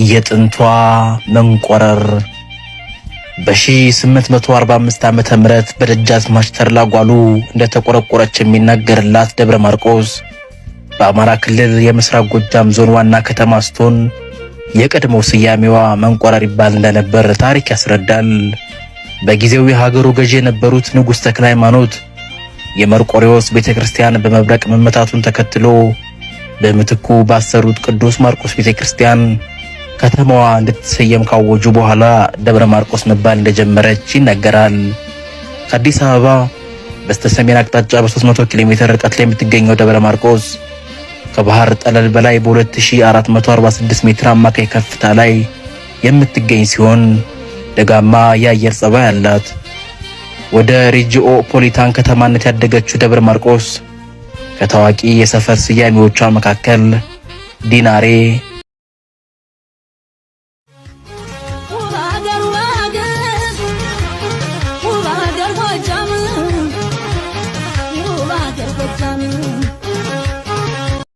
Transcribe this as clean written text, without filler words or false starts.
የጥንቷ መንቆረር በ1845 ዓመተ ምህረት በደጃዝማች ተድላ ጓሉ እንደተቆረቆረች የሚነገርላት ደብረ ማርቆስ በአማራ ክልል የምስራቅ ጎጃም ዞን ዋና ከተማ ስትሆን የቀድሞው ስያሜዋ መንቆረር ይባል እንደነበር ታሪክ ያስረዳል። በጊዜው የሀገሩ ገዢ የነበሩት ንጉሥ ተክለ ሃይማኖት የመርቆሬዎስ ቤተክርስቲያን በመብረቅ መመታቱን ተከትሎ በምትኩ ባሰሩት ቅዱስ ማርቆስ ቤተክርስቲያን ከተማዋ እንድትሰየም ካወጁ በኋላ ደብረ ማርቆስ መባል እንደጀመረች ይነገራል። ከአዲስ አበባ በስተሰሜን አቅጣጫ በ300 ኪሎ ሜትር ርቀት ላይ የምትገኘው ደብረ ማርቆስ ከባህር ጠለል በላይ በ2446 ሜትር አማካይ ከፍታ ላይ የምትገኝ ሲሆን ደጋማ የአየር ጸባይ አላት። ወደ ሪጂኦ ፖሊታን ከተማነት ያደገችው ደብረ ማርቆስ ከታዋቂ የሰፈር ስያሜዎቿ መካከል ዲናሬ፣